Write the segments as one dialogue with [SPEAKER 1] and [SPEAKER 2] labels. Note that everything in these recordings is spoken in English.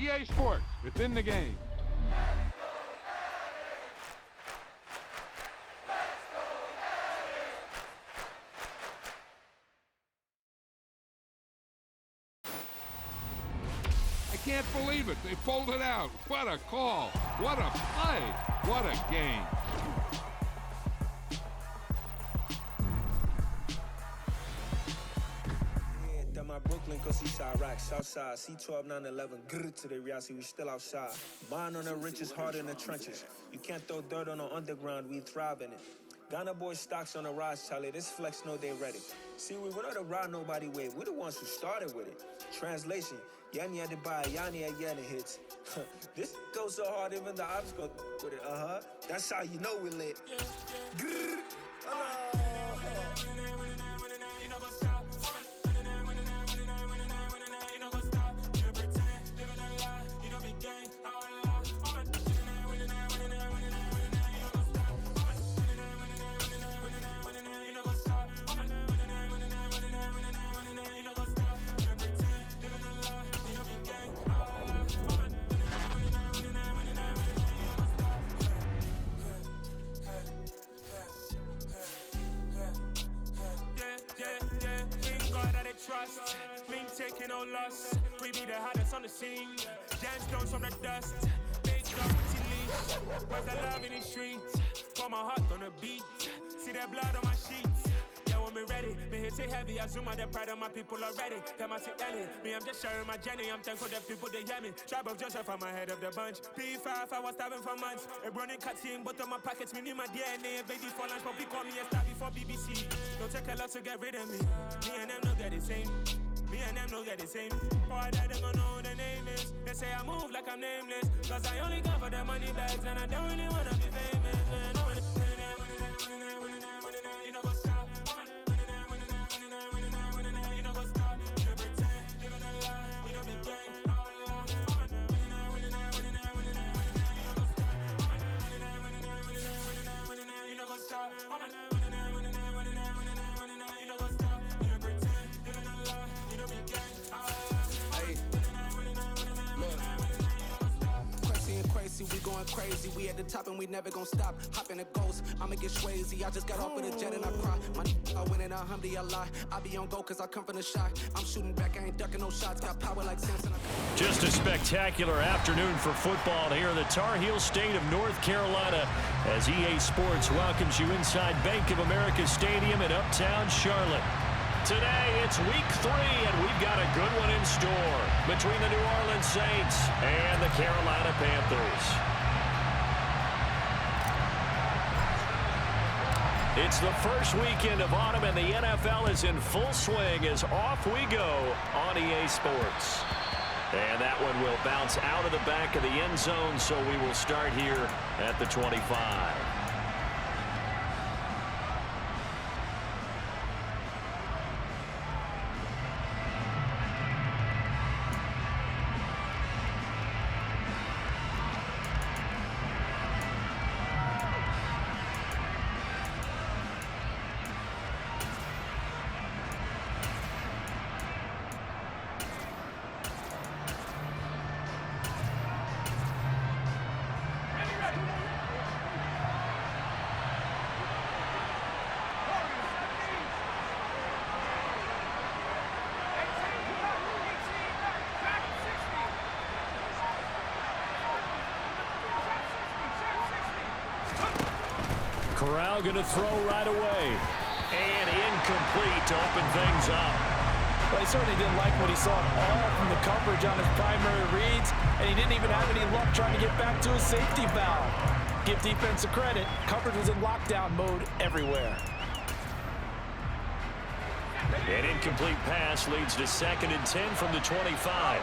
[SPEAKER 1] EA Sports, within the game. I can't believe it. They pulled it out. What a call. What a play. What a game.
[SPEAKER 2] My Brooklyn, cause East Side Rock, South Side, C12, 911, grrr to the reality, we still outside. Mine on the richest, heart in the trenches. You can't throw dirt on the underground, we thrive in it. Ghana boys stocks on the rise, Charlie, this flex know they ready. See, we without a ride nobody way, we the ones who started with it. Translation, Yanni had to buy, Yanni had Yanni hits. This goes so hard, even the ops go with it, That's how you know we lit. Grrr,
[SPEAKER 3] trust, mean taking no loss. We be the hottest on the scene. Jam stones from the dust. Big dog with leash. Where's the love in the streets? Pour my heart on the beat. See that blood on my sheets. Yeah, when we ready, me hit it heavy. I zoom out the pride of my people already. Them I see Ellie. Me, I'm just sharing my journey. I'm thankful that people they hear me. Tribe of Joseph, I'm ahead of the bunch. P5, I was starving for months. A running cutscene, but on my pockets, me need my DNA. Baby for lunch, but we call me a star before BBC. Don't take a lot to get rid of me. Me and them no get the same. Me and them no get the same. Boy, that they gon' know who the name is. They say I move like I'm nameless. Cause I only go for the money bags and I don't really wanna be famous. You know what's up? You know what's up? You pretend, living a lie. We don't be gang. You know what's up?
[SPEAKER 4] We going crazy, we at the top and we never gon' stop. Hop in a ghost, I'ma get swayzy. I just got off with a jet and I cry. My I win in a Humvee, I lie. I be on go cause I come from the shot. I'm shooting back, I ain't ducking no shots. Got power like Samson.
[SPEAKER 5] Just a spectacular afternoon for football here in the Tar Heel state of North Carolina as EA Sports welcomes you inside Bank of America Stadium in uptown Charlotte. Today, it's week 3, and we've got a good one in store between the New Orleans Saints and the Carolina Panthers. It's the first weekend of autumn, and the NFL is in full swing as off we go on EA Sports. And that one will bounce out of the back of the end zone, so we will start here at the 25. Corral going to throw right away. And incomplete to open things up.
[SPEAKER 6] Well, he certainly didn't like what he saw at all from the coverage on his primary reads, and he didn't even have any luck trying to get back to his safety valve. Give defense a credit. Coverage was in lockdown mode everywhere.
[SPEAKER 5] An incomplete pass leads to 2nd and 10 from the 25.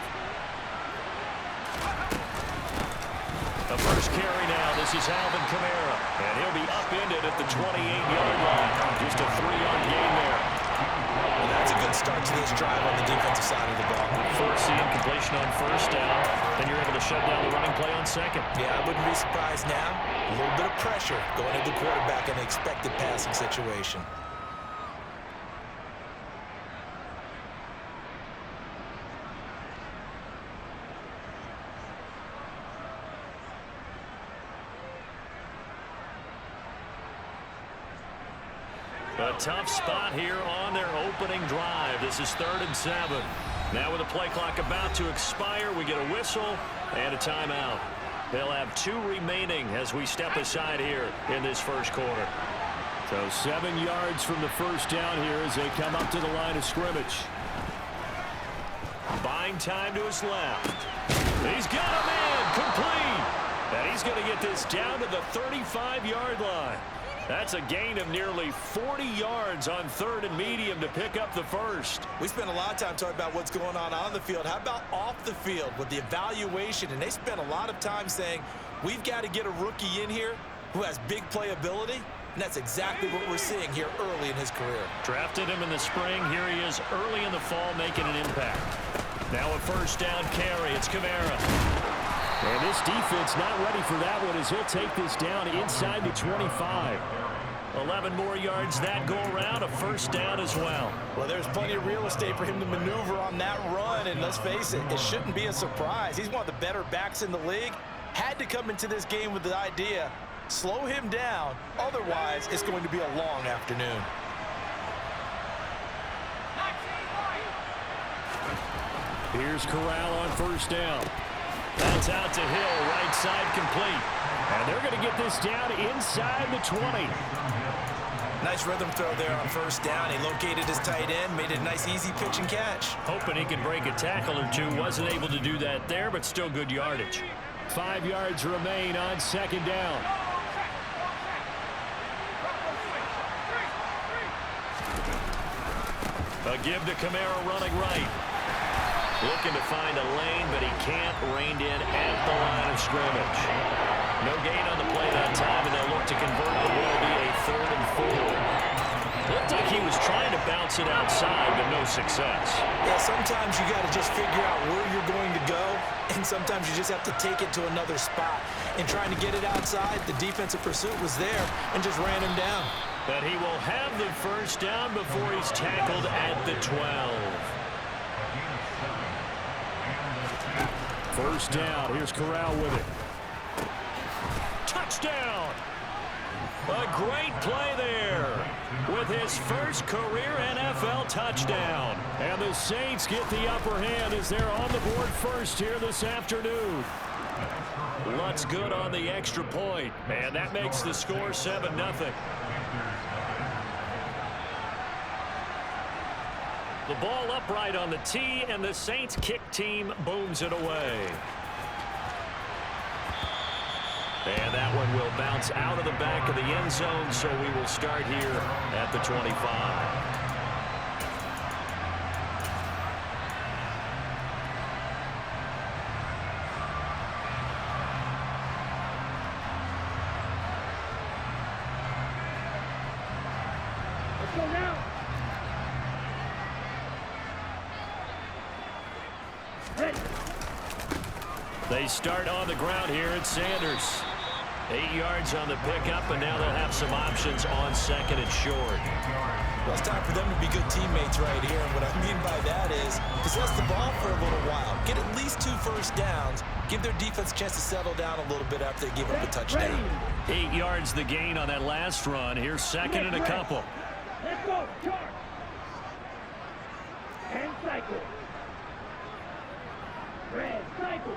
[SPEAKER 5] The first carry now, this is Alvin Kamara, and he'll be upended at the 28-yard line. Just a 3-yard gain there.
[SPEAKER 7] Well, that's a good start to this drive on the defensive side of the ball.
[SPEAKER 5] First, the incompletion on first down, then you're able to shut down the running play on second.
[SPEAKER 7] Yeah, I wouldn't be surprised now. A little bit of pressure going to the quarterback in the expected passing situation.
[SPEAKER 5] A tough spot here on their opening drive. This is 3rd and 7. Now with the play clock about to expire, we get a whistle and a timeout. They'll have 2 remaining as we step aside here in this first quarter.
[SPEAKER 8] So 7 yards from the first down here as they come up to the line of scrimmage.
[SPEAKER 5] Buying time to his left. He's got a man complete. And he's going to get this down to the 35-yard line. That's a gain of nearly 40 yards on 3rd and medium to pick up the first.
[SPEAKER 7] We spent a lot of time talking about what's going on the field. How about off the field with the evaluation? And they spent a lot of time saying, we've got to get a rookie in here who has big playability. And that's exactly what we're seeing here early in his career.
[SPEAKER 5] Drafted him in the spring. Here he is early in the fall making an impact. Now a first down carry. It's Kamara.
[SPEAKER 8] And this defense not ready for that one as he'll take this down inside the 25.
[SPEAKER 5] 11 more yards that go around. A first down as well.
[SPEAKER 6] Well, there's plenty of real estate for him to maneuver on that run. And let's face it, it shouldn't be a surprise. He's one of the better backs in the league. Had to come into this game with the idea, slow him down. Otherwise, it's going to be a long afternoon.
[SPEAKER 8] Here's Corral on first down.
[SPEAKER 5] That's out to Hill, right side complete.
[SPEAKER 8] And they're going to get this down inside the 20.
[SPEAKER 7] Nice rhythm throw there on first down. He located his tight end, made it a nice easy pitch and catch.
[SPEAKER 5] Hoping he can break a tackle or two. Wasn't able to do that there, but still good yardage.
[SPEAKER 8] 5 yards remain on 2nd down.
[SPEAKER 5] A give to Kamara running right. Looking to find a lane, but he can't. Reined in at the line of scrimmage. No gain on the play that time, and they'll look to convert what will be a 3rd and 4. Looked like he was trying to bounce it outside, but no success.
[SPEAKER 7] Yeah, sometimes you got to just figure out where you're going to go, and sometimes you just have to take it to another spot. And trying to get it outside, the defensive pursuit was there and just ran him down.
[SPEAKER 5] But he will have the first down before he's tackled at the 12.
[SPEAKER 8] First down. Here's Corral with it.
[SPEAKER 5] Touchdown! A great play there with his first career NFL touchdown.
[SPEAKER 8] And the Saints get the upper hand as they're on the board first here this afternoon.
[SPEAKER 5] Lutz good on the extra point, and that makes the score 7-0. The ball upright on the tee, and the Saints kick team booms it away. And that one will bounce out of the back of the end zone, so we will start here at the 25.
[SPEAKER 9] Let's go now.
[SPEAKER 5] They start on the ground here at Sanders. 8 yards on the pickup, and now they'll have some options on 2nd and short.
[SPEAKER 7] Well, it's time for them to be good teammates right here. And what I mean by that is possess the ball for a little while. Get at least 2 first downs. Give their defense a chance to settle down a little bit after they give up a touchdown.
[SPEAKER 5] 8 yards the gain on that last run. Here's 2nd and a couple.
[SPEAKER 9] Let's go. Charge. And cycle. Red cycle.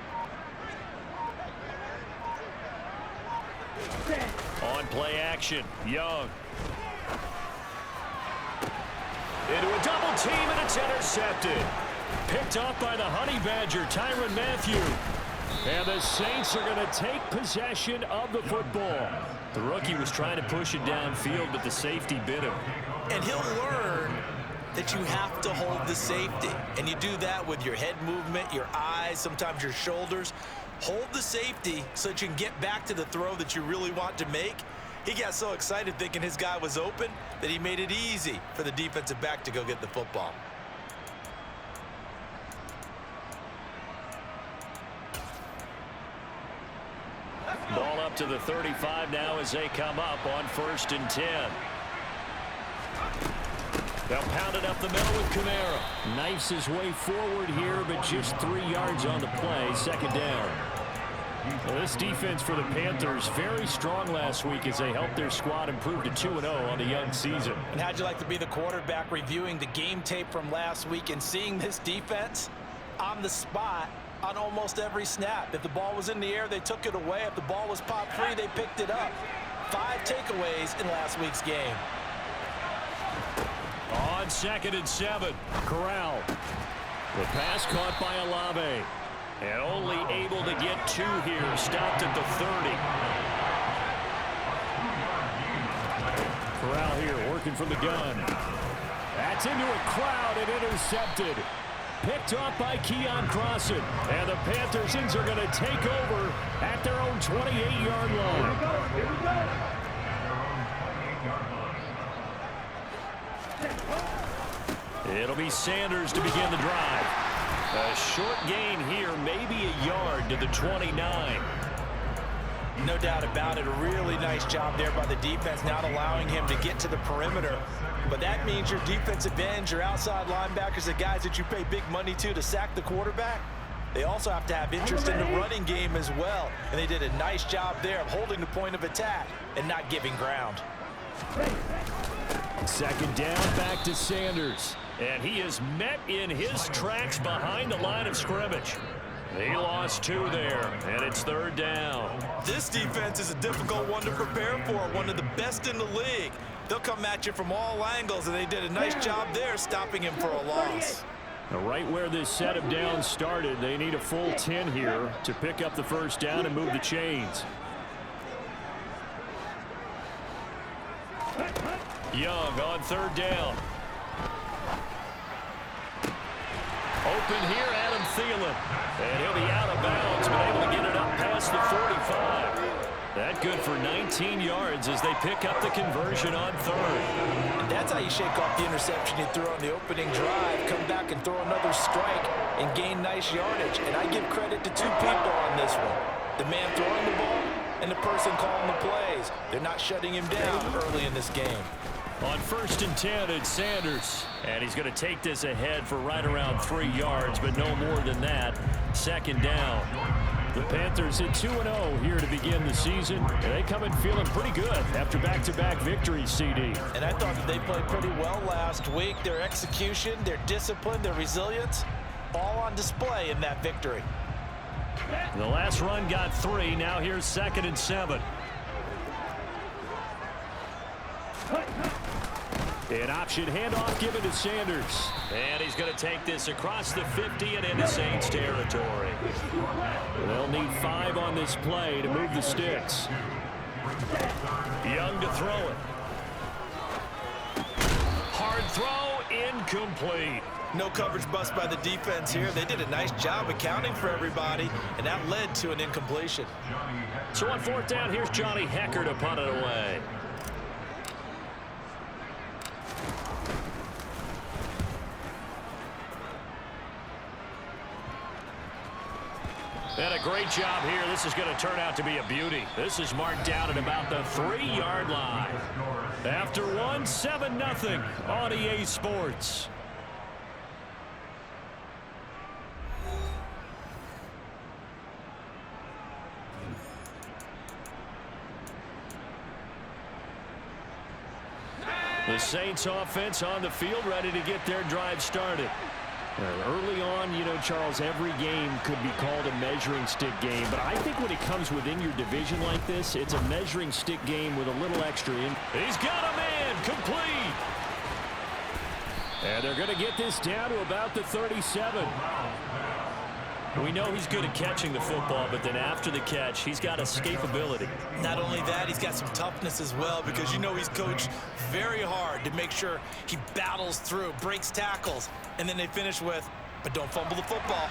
[SPEAKER 5] On play action, Young. Into a double team, and it's intercepted. Picked off by the Honey Badger, Tyrann Mathieu.
[SPEAKER 8] And the Saints are going to take possession of the football.
[SPEAKER 5] The rookie was trying to push it downfield, but the safety bit him.
[SPEAKER 7] And he'll learn that you have to hold the safety. And you do that with your head movement, your eyes, sometimes your shoulders. Hold the safety so that you can get back to the throw that you really want to make. He got so excited thinking his guy was open that he made it easy for the defensive back to go get the football.
[SPEAKER 5] Ball up to the 35 now as they come up on 1st and 10. They'll pound it up the middle with Kamara.
[SPEAKER 8] Knifes his way forward here, but just 3 yards on the play. 2nd down. Well, this defense for the Panthers very strong last week as they helped their squad improve to 2-0 on the young season.
[SPEAKER 7] And how'd you like to be the quarterback reviewing the game tape from last week and seeing this defense on the spot on almost every snap? If the ball was in the air, they took it away. If the ball was popped free, they picked it up. 5 takeaways in last week's game.
[SPEAKER 8] On 2nd and 7, Corral. The pass caught by Olave. And only able to get 2 here. Stopped at the 30. Corral here working from the gun. That's into a crowd and intercepted. Picked off by Keon Crossan. And the Panthers are going to take over at their own 28-yard line.
[SPEAKER 9] Here we go.
[SPEAKER 8] It'll be Sanders to begin the drive. A short gain here, maybe a yard to the 29.
[SPEAKER 7] No doubt about it. A really nice job there by the defense, not allowing him to get to the perimeter. But that means your defensive ends, your outside linebackers, the guys that you pay big money to sack the quarterback, they also have to have interest in the running game as well. And they did a nice job there of holding the point of attack and not giving ground.
[SPEAKER 8] 2nd down, back to Sanders. And he is met in his tracks behind the line of scrimmage. He lost 2 there, and it's 3rd down.
[SPEAKER 7] This defense is a difficult one to prepare for, one of the best in the league. They'll come at you from all angles, and they did a nice job there stopping him for a loss.
[SPEAKER 8] Now, right where this set of downs started, they need a full 10 here to pick up the 1st down and move the chains. Young on 3rd down. Open here, Adam Thielen. And he'll be out of bounds, but able to get it up past the 45. That good for 19 yards as they pick up the conversion on 3rd.
[SPEAKER 7] And that's how you shake off the interception you threw on the opening drive. Come back and throw another strike and gain nice yardage. And I give credit to 2 people on this one. The man throwing the ball and the person calling the plays. They're not shutting him down early in this game.
[SPEAKER 8] On 1st and 10, it's Sanders. And he's going to take this ahead for right around 3 yards, but no more than that. 2nd down. The Panthers at 2-0 here to begin the season. And they come in feeling pretty good after back-to-back victories, CD.
[SPEAKER 7] And I thought that they played pretty well last week. Their execution, their discipline, their resilience, all on display in that victory.
[SPEAKER 8] The last run got 3. Now here's 2nd and 7. An option handoff given to Sanders. And he's going to take this across the 50 and into Saints territory. They'll need 5 on this play to move the sticks. Young to throw it. Hard throw, incomplete.
[SPEAKER 7] No coverage bust by the defense here. They did a nice job accounting for everybody, and that led to an incompletion.
[SPEAKER 8] So on 4th down, here's Johnny Hecker to punt it away. And a great job here. This is going to turn out to be a beauty. This is marked down at about the 3-yard line. After 1, 7-0 on EA Sports. The Saints offense on the field, ready to get their drive started. Early on, you know, Charles, every game could be called a measuring stick game. But I think when it comes within your division like this, it's a measuring stick game with a little extra in. He's got a man, complete. And they're going to get this down to about the 37. We know he's good at catching the football, but then after the catch, he's got escapability.
[SPEAKER 7] Not only that, he's got some toughness as well, because you know he's coached very hard to make sure he battles through, breaks tackles, and then they finish with, but don't fumble the football.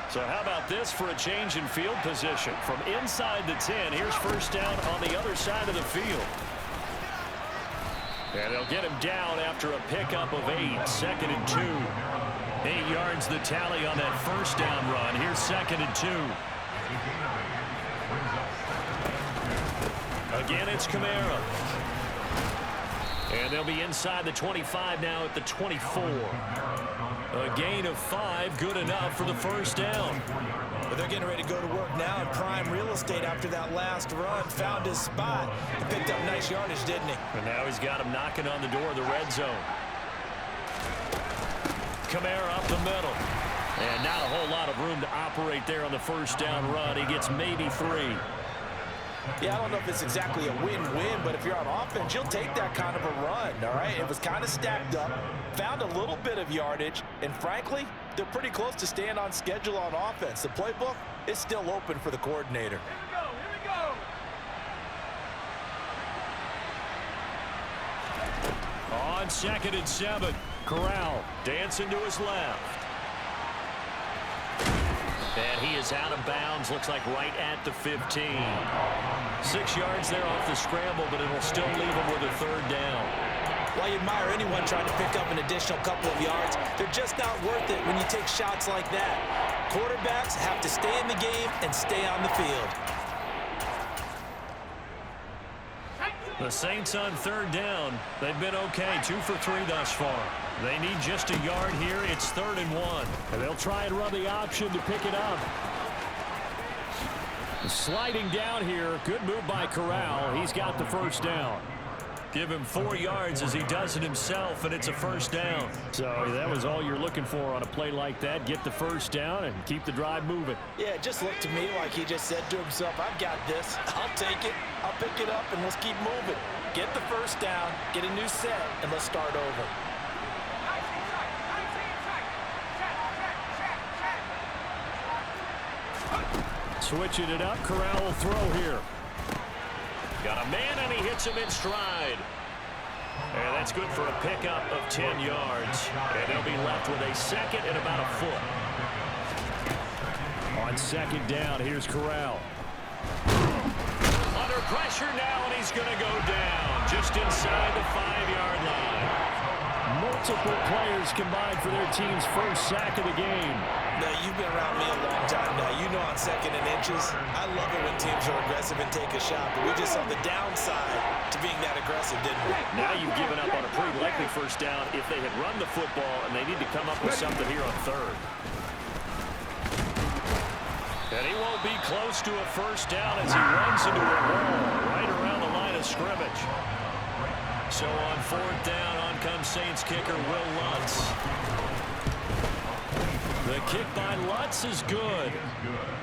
[SPEAKER 8] So how about this for a change in field position? From inside the 10, here's 1st down on the other side of the field. And they'll get him down after a pickup of 8, 2nd and 2. 8 yards the tally on that 1st down run. Here's 2nd and 2. Again, it's Kamara.
[SPEAKER 5] And they'll be inside the 25 now at the 24. A gain of 5, good enough for the first down.
[SPEAKER 7] But they're getting ready to go to work now in prime real estate after that last run. Found his spot. He picked up nice yardage, didn't he?
[SPEAKER 5] And now he's got him knocking on the door of the red zone. Kamara up the middle. And not a whole lot of room to operate there on the first down run. He gets maybe 3.
[SPEAKER 7] Yeah, I don't know if it's exactly a win-win, but if you're on offense, you'll take that kind of a run, all right? It was kind of stacked up, found a little bit of yardage, and frankly, they're pretty close to staying on schedule on offense. The playbook is still open for the coordinator.
[SPEAKER 9] Here we go.
[SPEAKER 5] On 2nd and 7, Corral dancing to his left. And he is out of bounds, looks like right at the 15. 6 yards there off the scramble, but it'll still leave him with a 3rd down.
[SPEAKER 7] While you admire anyone trying to pick up an additional couple of yards, they're just not worth it when you take shots like that. Quarterbacks have to stay in the game and stay on the field.
[SPEAKER 5] The Saints on 3rd down. They've been okay, 2 for 3 thus far. They need just a yard here. It's 3rd and 1. And they'll try and run the option to pick it up. Sliding down here. Good move by Corral. He's got the first down. Give him 4 yards as he does it himself, and it's a first down. So that was all you're looking for on a play like that. Get the first down and keep the drive moving.
[SPEAKER 7] Yeah, it just looked to me like he just said to himself, I've got this. I'll take it. I'll pick it up, and let's keep moving. Get the first down, get a new set, and let's start over.
[SPEAKER 5] Switching it up, Corral will throw here. Got a man, and he hits him in stride. And that's good for a pickup of 10 yards. And they'll be left with a 2nd and about a foot. On 2nd down, here's Corral. Under pressure now, and he's going to go down just inside the 5-yard line. Multiple players combined for their team's first sack of the game.
[SPEAKER 7] Now, you've been around me a long time now. You know on 2nd and inches, I love it when teams are aggressive and take a shot, but we just saw the downside to being that aggressive, didn't we?
[SPEAKER 5] Now you've given up on a pretty likely first down if they had run the football, and they need to come up with something here on 3rd. And he won't be close to a first down as he runs into a wall right around the line of scrimmage. So on 4th down, on comes Saints kicker Will Lutz. The kick by Lutz is good.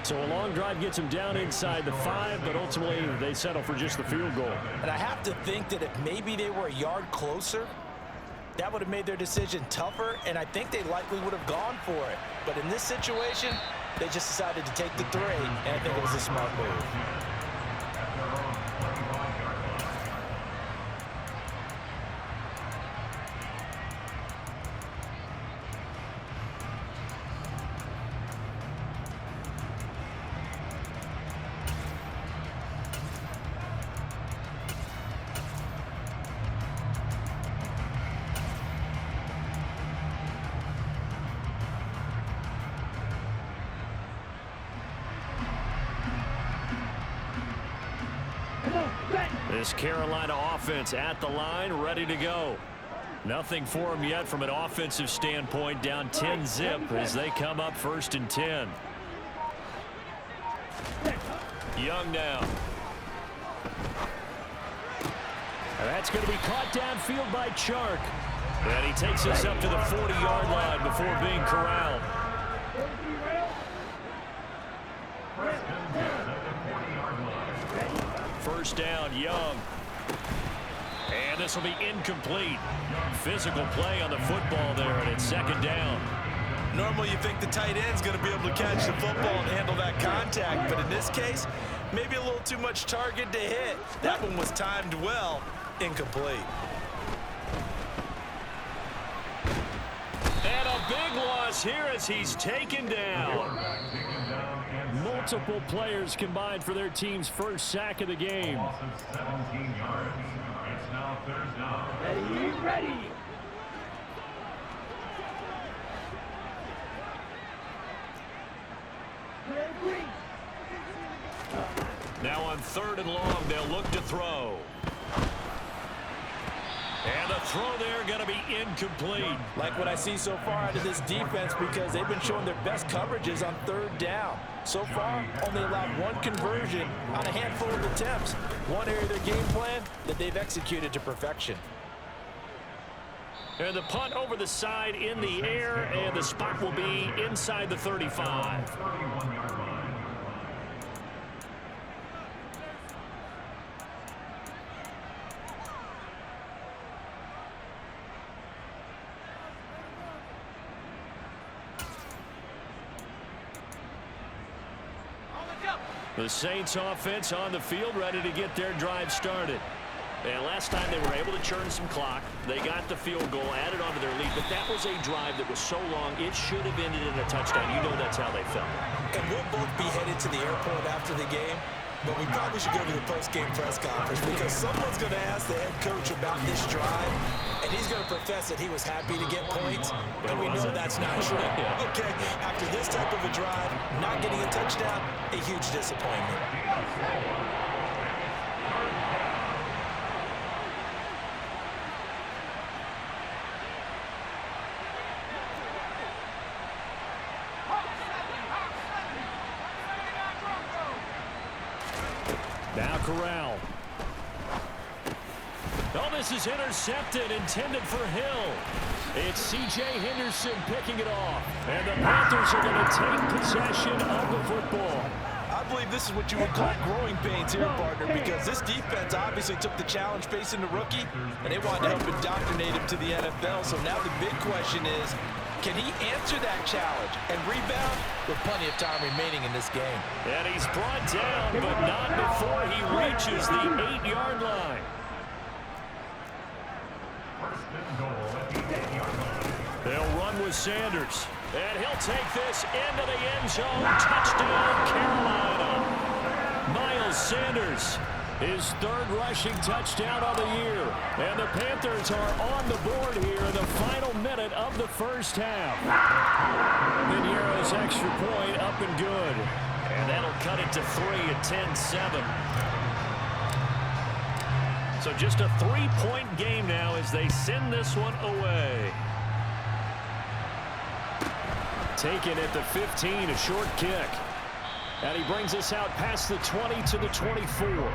[SPEAKER 5] So a long drive gets him down inside the 5, but ultimately they settle for just the field goal.
[SPEAKER 7] And I have to think that if maybe they were a yard closer, that would have made their decision tougher, and I think they likely would have gone for it. But in this situation, they just decided to take the 3, and I think it was a smart move.
[SPEAKER 5] This Carolina offense at the line, ready to go. Nothing for them yet from an offensive standpoint, down 10-zip as they come up 1st and 10. Young now. And that's going to be caught downfield by Chark. And he takes us up to the 40-yard line before being corralled. First down, Young. And this will be incomplete. Physical play on the football there, and it's 2nd down.
[SPEAKER 7] Normally you think the tight end's going to be able to catch the football and handle that contact, but in this case, maybe a little too much target to hit. That one was timed well, incomplete.
[SPEAKER 5] And a big loss here as he's taken down. Multiple players combined for their team's first sack of the game.
[SPEAKER 9] 17 yards. It's now 3rd down. Ready.
[SPEAKER 5] Now on 3rd and long, they'll look to throw. And throw there going to be incomplete.
[SPEAKER 6] Like what I see so far out of this defense, because they've been showing their best coverages on third down. So far, only allowed one conversion on a handful of attempts. One area of their game plan that they've executed to perfection.
[SPEAKER 5] And the punt over the side in the air, and the spot will be inside the 35. The Saints offense on the field, ready to get their drive started. And last time they were able to churn some clock. They got the field goal, added onto their lead, but that was a drive that was so long, it should have ended in a touchdown. You know that's how they felt.
[SPEAKER 7] And we'll both be headed to the airport after the game, but we probably should go to the post-game press conference because someone's going to ask the head coach about this drive, and he's going to profess that he was happy to get points, and we know that's not true. Okay, after this type of a drive, not getting a touchdown, a huge disappointment.
[SPEAKER 5] Now Corral. Oh, this is intercepted, intended for Hill. It's C.J. Henderson picking it off. And the Panthers are going to take possession of the football.
[SPEAKER 6] I believe this is what you would call growing pains here, partner, because this defense obviously took the challenge facing the rookie, and they wanted to help indoctrinate him to the NFL. So now the big question is, can he answer that challenge and rebound with plenty of time remaining in this game?
[SPEAKER 5] And he's brought down, but not before he reaches the 8-yard line. They'll run with Sanders. And he'll take this into the end zone. Touchdown, Carolina. Miles Sanders, his third rushing touchdown of the year. And the Panthers are on the board here in the final minute of the first half. Piñeiro's extra point up and good. And that'll cut it to 3 at 10-7. So just a 3-point game now as they send this one away. Taken at the 15, a short kick. And he brings us out past the 20 to the 24.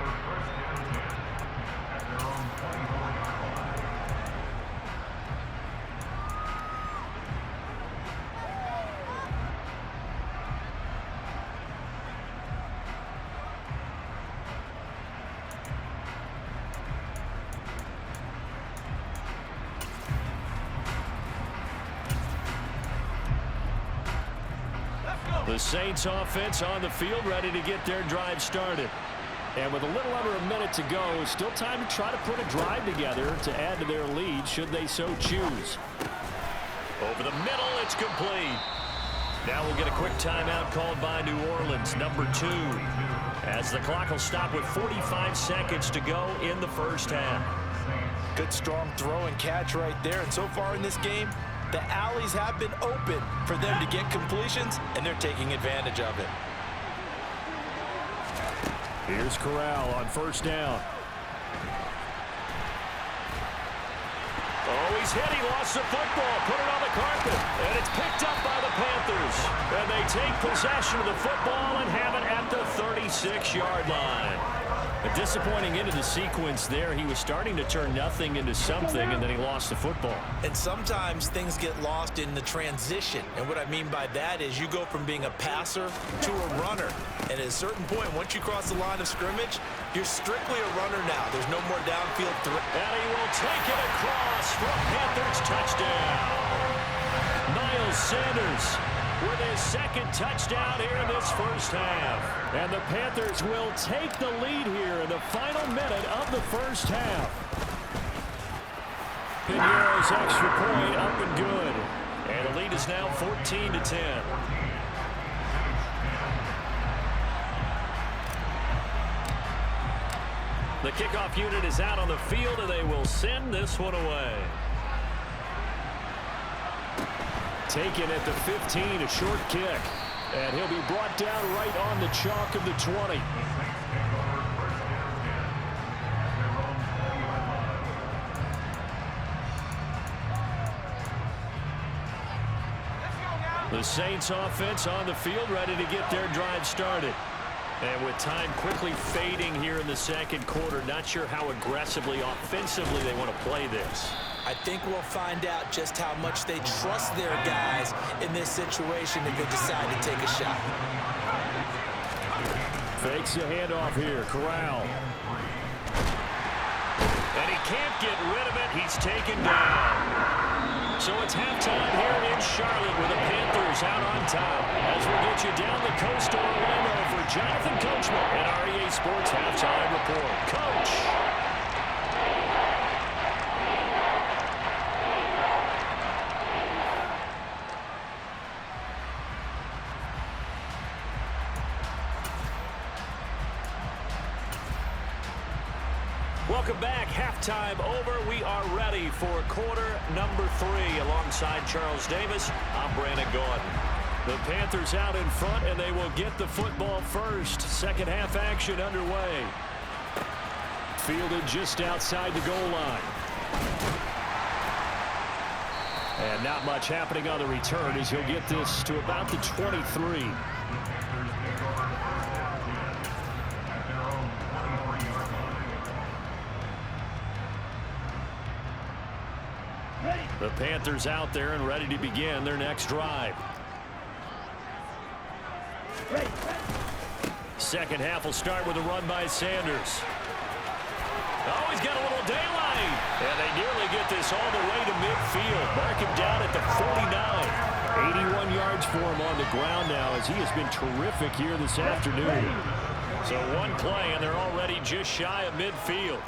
[SPEAKER 5] The Saints offense on the field, ready to get their drive started. And with a little under a minute to go, still time to try to put a drive together to add to their lead should they so choose. Over the middle, it's complete. Now we'll get a quick timeout called by New Orleans, number 2, as the clock will stop with 45 seconds to go in the first half.
[SPEAKER 6] Good strong throw and catch right there. And so far in this game, the alleys have been open for them to get completions, and they're taking advantage of it.
[SPEAKER 5] Here's Corral on first down. Oh, he's hit. He lost the football. Put it on the carpet. And it's picked up by the Panthers. And they take possession of the football and have it at the 36-yard line. A disappointing end of the sequence there. He was starting to turn nothing into something, and then he lost the football.
[SPEAKER 7] And sometimes things get lost in the transition. And what I mean by that is you go from being a passer to a runner. And at a certain point, once you cross the line of scrimmage, you're strictly a runner now. There's no more downfield threat.
[SPEAKER 5] And he will take it across for a Panthers touchdown. Miles Sanders with his second touchdown here in this first half. And the Panthers will take the lead here in the final minute of the first half. Piñeiro's extra point up and good. And the lead is now 14-10. The kickoff unit is out on the field, and they will send this one away. Taken at the 15, a short kick. And he'll be brought down right on the chalk of the 20. The Saints offense on the field, ready to get their drive started. And with time quickly fading here in the second quarter, not sure how aggressively, offensively they want to play this.
[SPEAKER 7] I think we'll find out just how much they trust their guys in this situation if they decide to take a shot.
[SPEAKER 5] Fakes the handoff here. Corral. And he can't get rid of it. He's taken down. So it's halftime here in Charlotte with the Panthers out on top. As we get you down the coast to Orlando for Jonathan Coachman at REA Sports Halftime Report. Coach. Welcome back. Halftime over. We are ready for quarter number 3. Alongside Charles Davis, I'm Brandon Gordon. The Panthers out in front, and they will get the football first. Second half action underway. Fielded just outside the goal line. And not much happening on the return as he'll get this to about the 23. The Panthers out there and ready to begin their next drive. Second half will start with a run by Sanders. Oh, he's got a little daylight. And they nearly get this all the way to midfield. Mark him down at the 49. 81 yards for him on the ground now as he has been terrific here this afternoon. So one play and they're already just shy of midfield.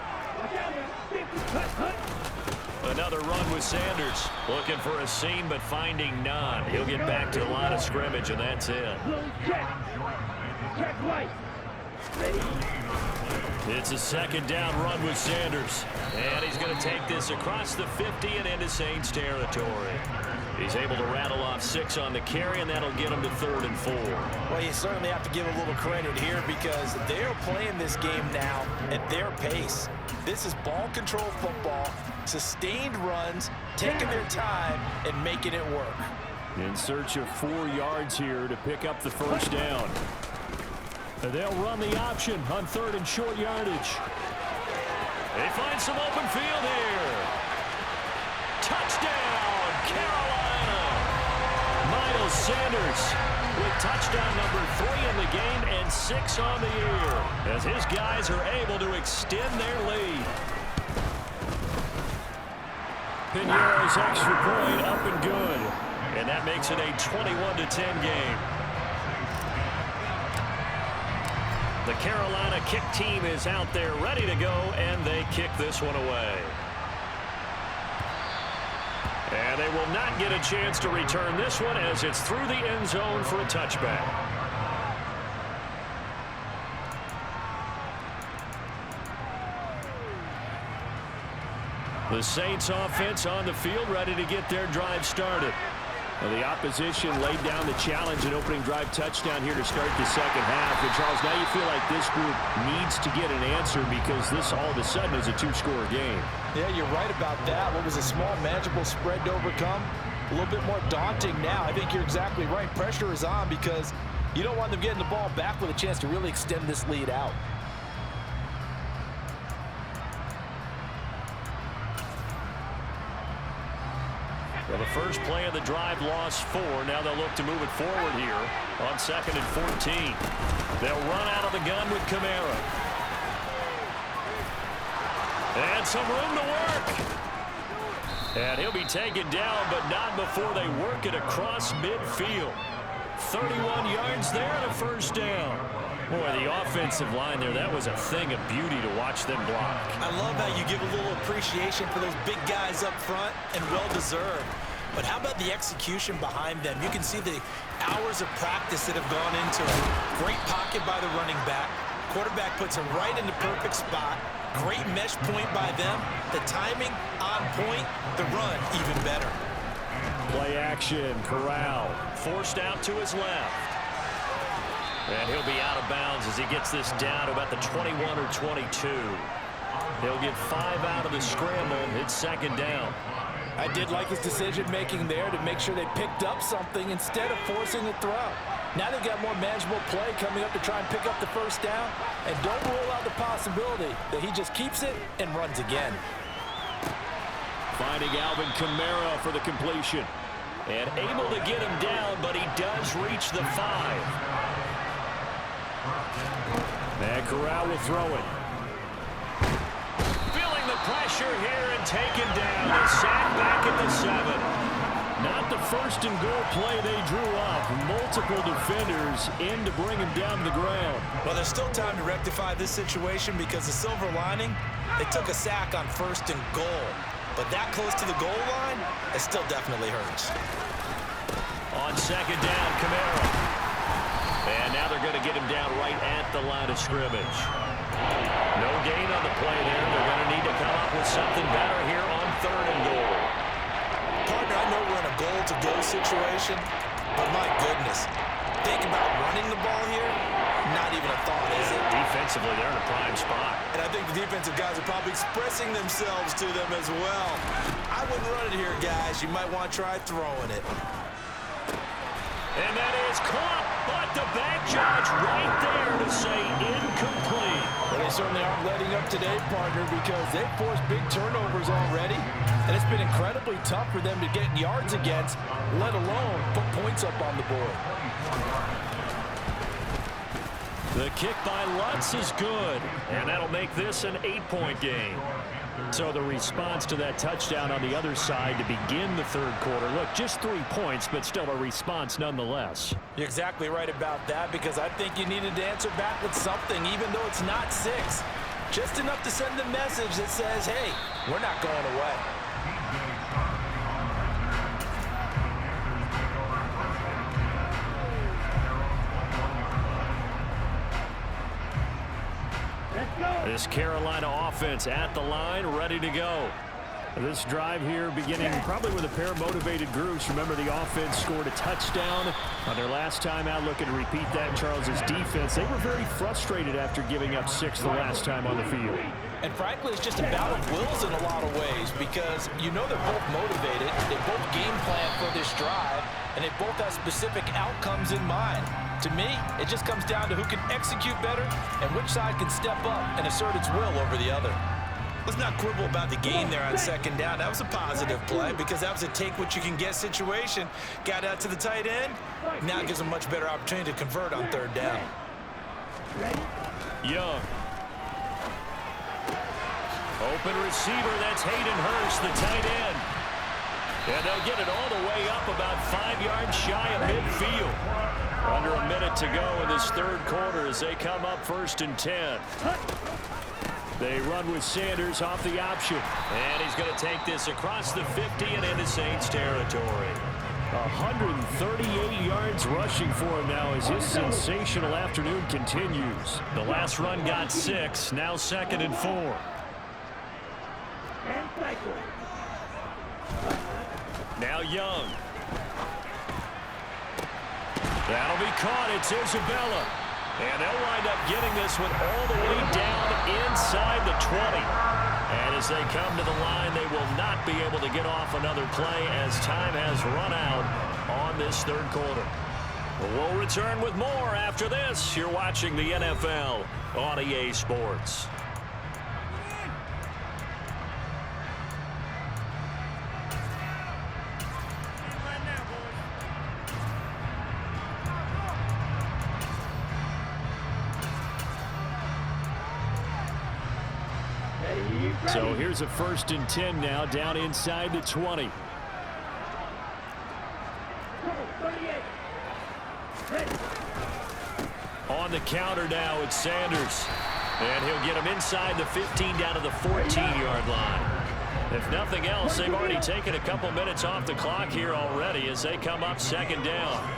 [SPEAKER 5] Another run with Sanders. Looking for a seam, but finding none. He'll get back to the line of scrimmage, and that's it. It's a second down run with Sanders. And he's going to take this across the 50 and into Saints territory. He's able to rattle off 6 on the carry, and that'll get him to 3rd and 4.
[SPEAKER 7] Well, you certainly have to give a little credit here because they're playing this game now at their pace. This is ball control football, sustained runs, taking their time, and making it work.
[SPEAKER 5] In search of 4 yards here to pick up the first down. And they'll run the option on 3rd and short yardage. They find some open field here. Touchdown, Carolina! Miles Sanders with touchdown number 3 in the game and 6 on the year as his guys are able to extend their lead. Piñeiro's extra point up and good. And that makes it a 21-10 game. The Carolina kick team is out there ready to go, and they kick this one away. And they will not get a chance to return this one as it's through the end zone for a touchback. The Saints offense on the field ready to get their drive started. Well, the opposition laid down the challenge and opening drive touchdown here to start the second half. And Charles, now you feel like this group needs to get an answer because this all of a sudden is a 2-score game.
[SPEAKER 6] Yeah, you're right about that. What was a small, manageable spread to overcome, a little bit more daunting now. I think you're exactly right. Pressure is on because you don't want them getting the ball back with a chance to really extend this lead out.
[SPEAKER 5] Well, the first play of the drive lost 4. Now they'll look to move it forward here on 2nd and 14. They'll run out of the gun with Kamara. And some room to work. And he'll be taken down, but not before they work it across midfield. 31 yards there and a first down. Boy, the offensive line there, that was a thing of beauty to watch them block.
[SPEAKER 7] I love how you give a little appreciation for those big guys up front, and well-deserved. But how about the execution behind them? You can see the hours of practice that have gone into it. Great pocket by the running back. Quarterback puts him right in the perfect spot. Great mesh point by them. The timing on point. The run even better.
[SPEAKER 5] Play action, Corral. Forced out to his left. And he'll be out of bounds as he gets this down to about the 21 or 22. He'll get 5 out of the scramble. It's second down.
[SPEAKER 6] I did like his decision-making there to make sure they picked up something instead of forcing a throw. Now they've got more manageable play coming up to try and pick up the first down, and don't rule out the possibility that he just keeps it and runs again.
[SPEAKER 5] Finding Alvin Kamara for the completion. And able to get him down, but he does reach the 5. And Corral will throw it. Feeling the pressure here and taken down. A sack back at the 7. Not the first and goal play they drew up. Multiple defenders in to bring him down to the ground.
[SPEAKER 7] Well, there's still time to rectify this situation because the silver lining, they took a sack on 1st and goal. But that close to the goal line, it still definitely hurts.
[SPEAKER 5] On 2nd down, Kamara. And now they're going to get him down right at the line of scrimmage. No gain on the play there. They're going to need to come up with something better here on 3rd and goal.
[SPEAKER 7] Partner, I know we're in a goal-to-go situation, but my goodness, think about running the ball here. Not even a thought, is it?
[SPEAKER 5] Defensively, they're in a prime spot.
[SPEAKER 7] And I think the defensive guys are probably expressing themselves to them as well. I wouldn't run it here, guys. You might want to try throwing it.
[SPEAKER 5] And that is caught, but the back judge right there to say incomplete.
[SPEAKER 6] Well, they certainly aren't letting up today, partner, because they've forced big turnovers already. And it's been incredibly tough for them to get yards against, let alone put points up on the board.
[SPEAKER 5] The kick by Lutz is good, and that'll make this an 8-point game. So the response to that touchdown on the other side to begin the 3rd quarter. Look, just 3 points, but still a response nonetheless.
[SPEAKER 6] You're exactly right about that, because I think you needed to answer back with something, even though it's not 6. Just enough to send the message that says, hey, we're not going away.
[SPEAKER 5] This Carolina offense at the line, ready to go. This drive here beginning probably with a pair of motivated groups. Remember, the offense scored a touchdown on their last time out. Looking to repeat that. Charles's defense, they were very frustrated after giving up 6 the last time on the field.
[SPEAKER 6] And frankly, it's just a battle of wills in a lot of ways, because you know they're both motivated. They both game plan for this drive, and they both have specific outcomes in mind. To me, it just comes down to who can execute better and which side can step up and assert its will over the other.
[SPEAKER 7] Let's not quibble about the gain there on 2nd down. That was a positive play because that was a take-what-you-can-get situation. Got out to the tight end. Now it gives them a much better opportunity to convert on 3rd down.
[SPEAKER 5] Young. Open receiver, that's Hayden Hurst, the tight end. And they'll get it all the way up about 5 yards shy of midfield. Under a minute to go in this 3rd quarter as they come up 1st and 10. They run with Sanders off the option. And he's going to take this across the 50 and into Saints territory. 138 yards rushing for him now as his sensational afternoon continues. The last run got 6, now 2nd and 4. Now Young. That'll be caught. It's Isabella. And they'll wind up getting this one all the way down inside the 20. And as they come to the line, they will not be able to get off another play as time has run out on this 3rd quarter. We'll return with more after this. You're watching the NFL on EA Sports. So here's a 1st and 10 now, down inside the 20. On the counter now, it's Sanders. And he'll get him inside the 15 down to the 14-yard line. If nothing else, they've already taken a couple minutes off the clock here already as they come up 2nd down.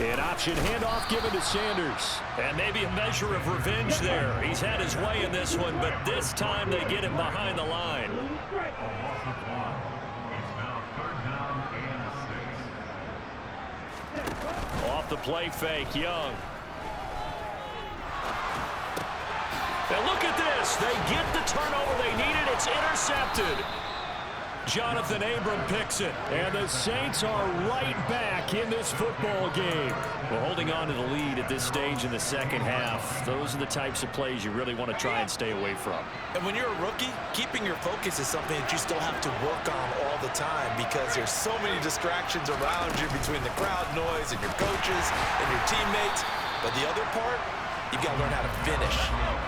[SPEAKER 5] An option handoff given to Sanders. And maybe a measure of revenge there. He's had his way in this one, but this time they get him behind the line. Off the play fake, Young. And look at this. They get the turnover they needed. It's intercepted. Jonathan Abram picks it. And the Saints are right back in this football game. Well, holding on to the lead at this stage in the second half, those are the types of plays you really want to try and stay away from.
[SPEAKER 7] And when you're a rookie, keeping your focus is something that you still have to work on all the time because there's so many distractions around you between the crowd noise and your coaches and your teammates. But the other part, you've got to learn how to finish.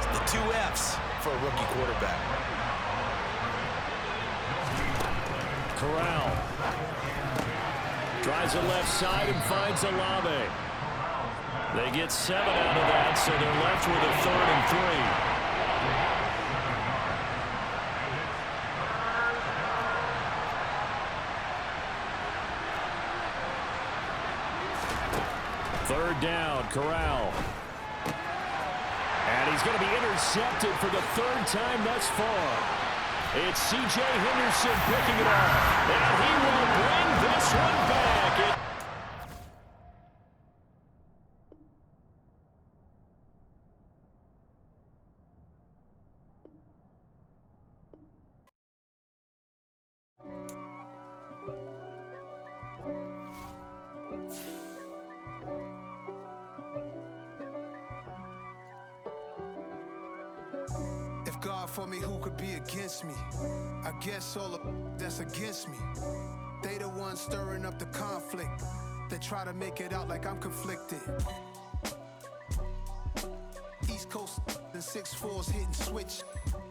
[SPEAKER 7] It's the 2 F's for a rookie quarterback.
[SPEAKER 5] Corral drives the left side and finds Olave. They get 7 out of that, so they're left with a 3rd and 3. Third down, Corral. And he's going to be intercepted for the 3rd time thus far. It's C.J. Henderson picking it up. And he will bring this one back.
[SPEAKER 10] God for me, who could be against me? I guess all of that's against me. They the ones stirring up the conflict. They try to make it out like I'm conflicted. East Coast and 6'4s hitting switch.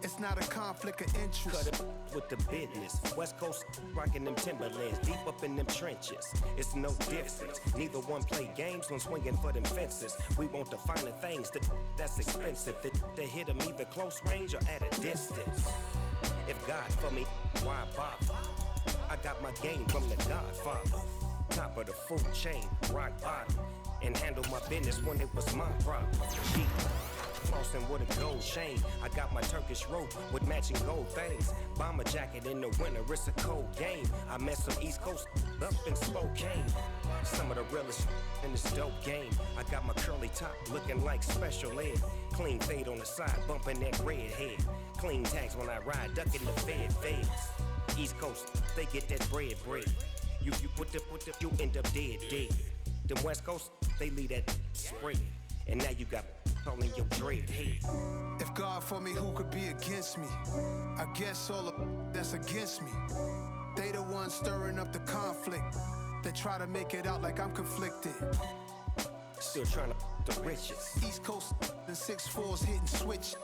[SPEAKER 10] It's not a conflict of interest.
[SPEAKER 11] Cut it with the business. West Coast rocking them Timberlands, deep up in them trenches. It's no difference. Neither one play games when swinging for them fences. We want the finer things that's expensive. They hit them either close range or at a distance. If God for me, why bother? I got my game from the Godfather. Top of the food chain, rock bottom. And handle my business when it was my problem. Flossing with a gold chain. I got my Turkish rope with matching gold things. Bomber jacket in the winter, it's a cold game. I met some East Coast up in Spokane. Some of the realest in this dope game. I got my curly top looking like special ed. Clean fade on the side, bumping that red head. Clean tags when I ride, ducking the feds. East Coast, they get that bread. You put the, you end up dead. Them West Coast, they leave that spread. And now you got all in your dread head.
[SPEAKER 10] If God for me, who could be against me? I guess all of that's against me. They the ones stirring up the conflict. They try to make it out like I'm conflicted.
[SPEAKER 11] Still trying to the riches.
[SPEAKER 10] East Coast and 6'4s hitting switch.